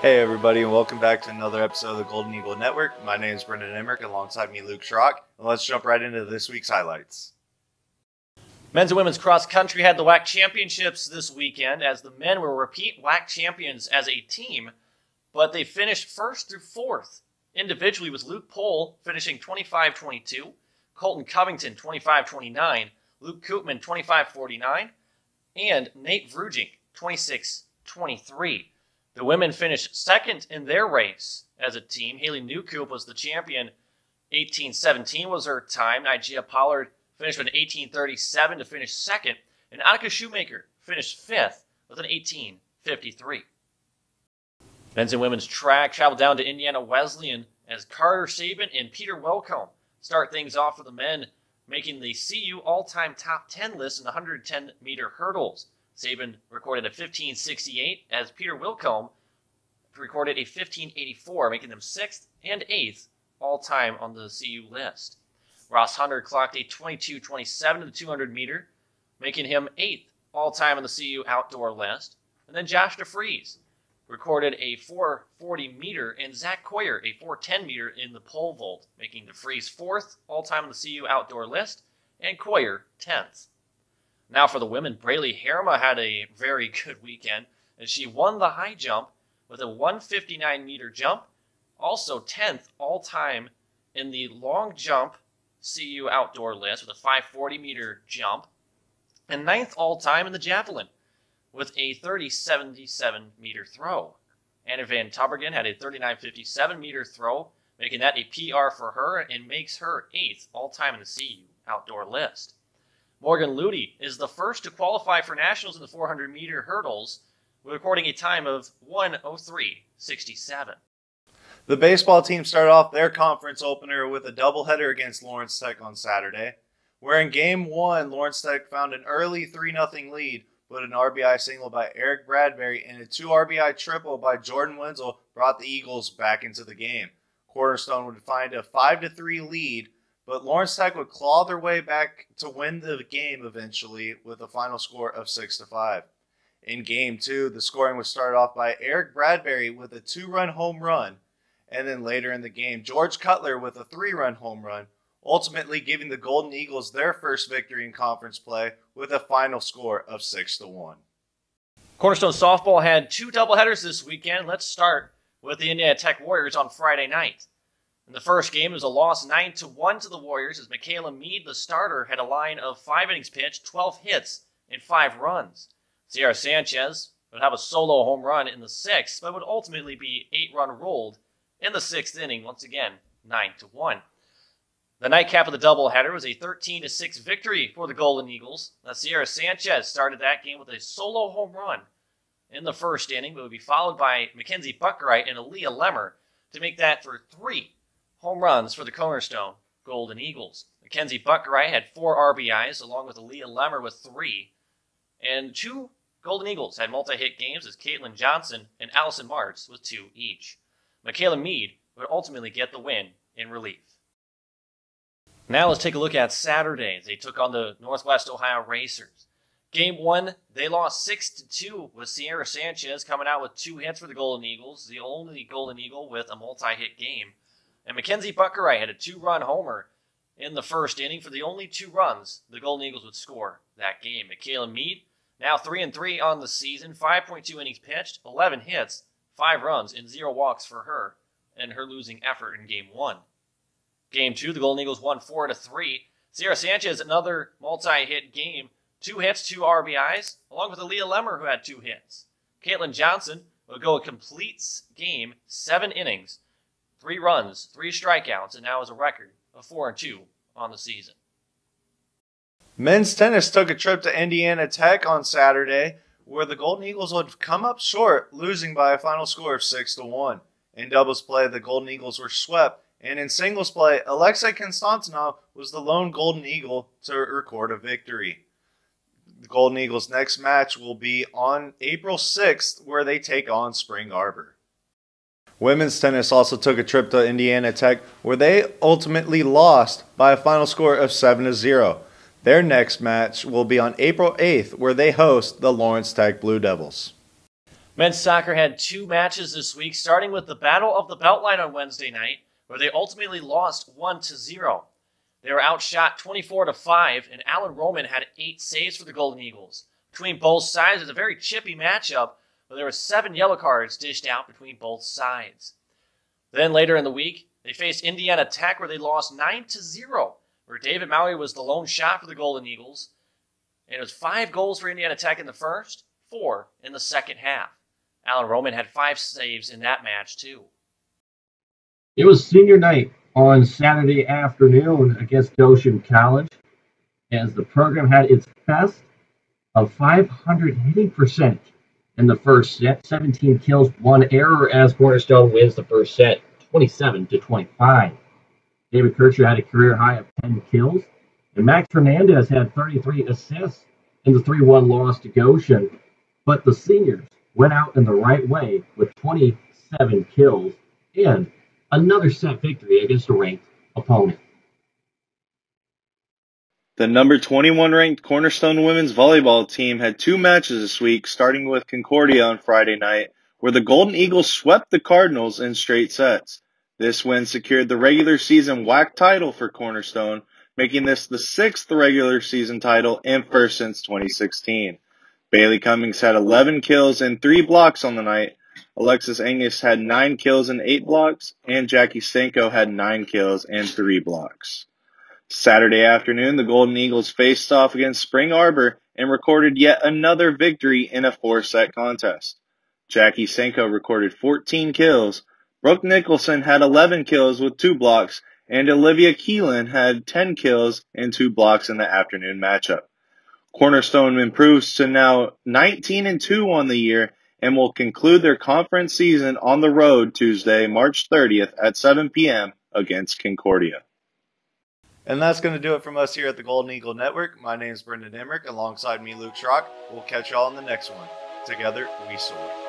Hey everybody, and welcome back to another episode of the Golden Eagle Network. My name is Brendan Emmerich, alongside me Luke Schrock, and let's jump right into this week's highlights. Men's and women's cross country had the WAC championships this weekend, as the men were repeat WAC champions as a team, but they finished first through fourth. Individually was Luke Pohl finishing 25-22, Colton Covington 25-29, Luke Koopman 25-49, and Nate Vrujink 26-23. The women finished second in their race as a team. Haley Newcoop was the champion. 18:17 was her time. Nigella Pollard finished with an 18:37 to finish second. And Annika Shoemaker finished fifth with an 18:53. Men's and women's track traveled down to Indiana Wesleyan as Carter Sabin and Peter Welcome start things off for the men, making the CU all-time top 10 list in the 110-meter hurdles. Sabin recorded a 15:68 as Peter Wilcombe recorded a 15:84, making them 6th and 8th all-time on the CU list. Ross Hunter clocked a 22:27 to the 200-meter, making him 8th all-time on the CU outdoor list. And then Josh DeFries recorded a 440-meter and Zach Coyer a 410-meter in the pole vault, making DeFries 4th all-time on the CU outdoor list and Coyer 10th. Now for the women, Braylee Herma had a very good weekend as she won the high jump with a 159-meter jump, also 10th all-time in the long jump CU outdoor list with a 540-meter jump, and 9th all-time in the javelin with a 3077-meter throw. Anna Van Tubbergen had a 3957-meter throw, making that a PR for her and makes her 8th all-time in the CU outdoor list. Morgan Ludy is the first to qualify for nationals in the 400-meter hurdles, recording a time of 1:03.67. The baseball team started off their conference opener with a doubleheader against Lawrence Tech on Saturday, where in Game 1, Lawrence Tech found an early 3-0 lead, but an RBI single by Eric Bradbury and a 2 RBI triple by Jordan Wenzel brought the Eagles back into the game. Cornerstone would find a 5-3 lead, but Lawrence Tech would claw their way back to win the game eventually with a final score of 6-5. In Game 2, the scoring was started off by Eric Bradbury with a 2-run home run, and then later in the game, George Cutler with a 3-run home run, ultimately giving the Golden Eagles their first victory in conference play with a final score of 6-1. Cornerstone softball had 2 doubleheaders this weekend. Let's start with the Indiana Tech Warriors on Friday night. In the first game, it was a loss 9-1 to the Warriors as Michaela Mead, the starter, had a line of 5 innings pitched, 12 hits, and 5 runs. Sierra Sanchez would have a solo home run in the 6th, but would ultimately be 8-run rolled in the 6th inning, once again, 9-1. The nightcap of the doubleheader was a 13-6 victory for the Golden Eagles. Now, Sierra Sanchez started that game with a solo home run in the first inning, but would be followed by Mackenzie Buckwright and Aaliyah Lemmer to make that for 3 home runs for the Cornerstone Golden Eagles. Mackenzie Buckwright had 4 RBIs, along with Aaliyah Lemmer with 3. And 2 Golden Eagles had multi-hit games as Caitlin Johnson and Allison Martz with 2 each. Michaela Mead would ultimately get the win in relief. Now let's take a look at Saturday. They took on the Northwest Ohio Racers. Game 1, they lost 6-2 with Sierra Sanchez coming out with 2 hits for the Golden Eagles, the only Golden Eagle with a multi-hit game. And Mackenzie Buckwright had a 2-run homer in the first inning for the only 2 runs the Golden Eagles would score that game. Michaela Mead, now 3-3 on the season, 5.2 innings pitched, 11 hits, 5 runs, and 0 walks for her and her losing effort in Game 1. Game 2, the Golden Eagles won 4-3. Sierra Sanchez, another multi-hit game, 2 hits, 2 RBIs, along with Aaliyah Lemmer, who had 2 hits. Caitlin Johnson would go a complete game, 7 innings, 3 runs, 3 strikeouts, and now has a record of 4-2 on the season. Men's tennis took a trip to Indiana Tech on Saturday, where the Golden Eagles would come up short, losing by a final score of 6-1. In doubles play, the Golden Eagles were swept, and in singles play, Alexei Konstantinov was the lone Golden Eagle to record a victory. The Golden Eagles' next match will be on April 6th, where they take on Spring Arbor. Women's tennis also took a trip to Indiana Tech, where they ultimately lost by a final score of 7-0. Their next match will be on April 8th, where they host the Lawrence Tech Blue Devils. Men's soccer had 2 matches this week, starting with the Battle of the Beltline on Wednesday night, where they ultimately lost 1-0. They were outshot 24-5, and Alan Roman had 8 saves for the Golden Eagles. Between both sides, it was a very chippy matchup, where there were 7 yellow cards dished out between both sides. Then later in the week, they faced Indiana Tech, where they lost 9-0, where David Maui was the lone shot for the Golden Eagles. And it was 5 goals for Indiana Tech in the first, 4 in the second half. Alan Roman had 5 saves in that match, too. It was senior night on Saturday afternoon against Goshen College, as the program had its best of 500 hitting percentage in the first set. 17 kills, 1 error, as Cornerstone wins the first set, 27-25. David Kircher had a career high of 10 kills, and Max Fernandez had 33 assists in the 3-1 loss to Goshen. But the seniors went out in the right way with 27 kills and another set victory against a ranked opponent. The number 21 ranked Cornerstone women's volleyball team had 2 matches this week, starting with Concordia on Friday night, where the Golden Eagles swept the Cardinals in straight sets. This win secured the regular season WAC title for Cornerstone, making this the 6th regular season title and first since 2016. Bailey Cummings had 11 kills and 3 blocks on the night. Alexis Angus had 9 kills and 8 blocks, and Jackie Stanko had 9 kills and 3 blocks. Saturday afternoon, the Golden Eagles faced off against Spring Arbor and recorded yet another victory in a 4-set contest. Jackie Stanko recorded 14 kills, Brooke Nicholson had 11 kills with 2 blocks, and Olivia Keelan had 10 kills and 2 blocks in the afternoon matchup. Cornerstone improves to now 19-2 on the year and will conclude their conference season on the road Tuesday, March 30th at 7 p.m. against Concordia. And that's going to do it from us here at the Golden Eagle Network. My name is Brendan Emmerich. Alongside me, Luke Schrock. We'll catch y'all in the next one. Together, we soar.